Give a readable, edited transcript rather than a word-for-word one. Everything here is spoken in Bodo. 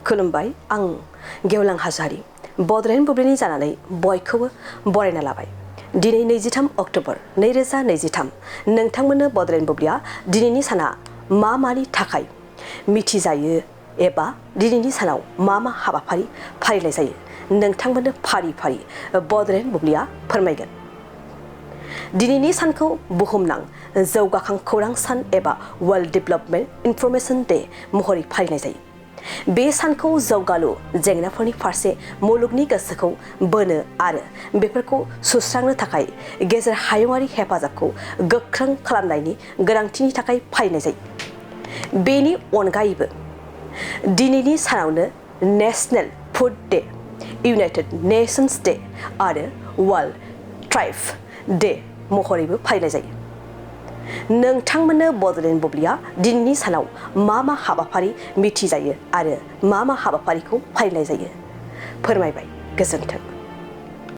खुलुमबाय आं गेवलां हाज'वारि बड'लेण्ड बुब्लिनि जानानै बयखौबो बरायना लाबाय। दिनै 23 अक्ट'बर 2023 नोंथांमोननो बड'लेण्ड बुब्लिया दिनैनि साना मानि थाखाय मिथिजायो एबा दिनैनि सानाव मा हाबाफारि फालिनाय जायो नोंथांमोननो फारि फारि बड'लेण्ड बुब्लिया फोरमायगोन। दिनैनि सानखौ बुहुमनां जौगाखां खौरां सान एबा वर्ल्ड डेभेलपमेन्ट इनफरमेशन डे महरै फालिनाय जायो। बे सानखौ जौगालु जेंनाफोरनि फारसे मुलुगनि गोसोखौ बोनो आरो बेफोरखौ सुस्रांनो थाखाय गेजेर हायुंआरि हेफाजाबखौ गोख्रों खालामनायनि गोनांथिनि थाखाय फालिनाय जायो। बेनि अनगायैबो दिनैनि सानावनो national food day, United Nations day आरो वर्ल्ड ट्राइब डे महरैबो फालिनाय जायो। नोंथांमोननो बड'लेण्ड बुब्लिया दिनैनि सानाव मा हाबाफारि मिथिजायो आरो मा हाबाफारिखौ फालिनाय जायो फोरमायबाय। गोजोन्थों।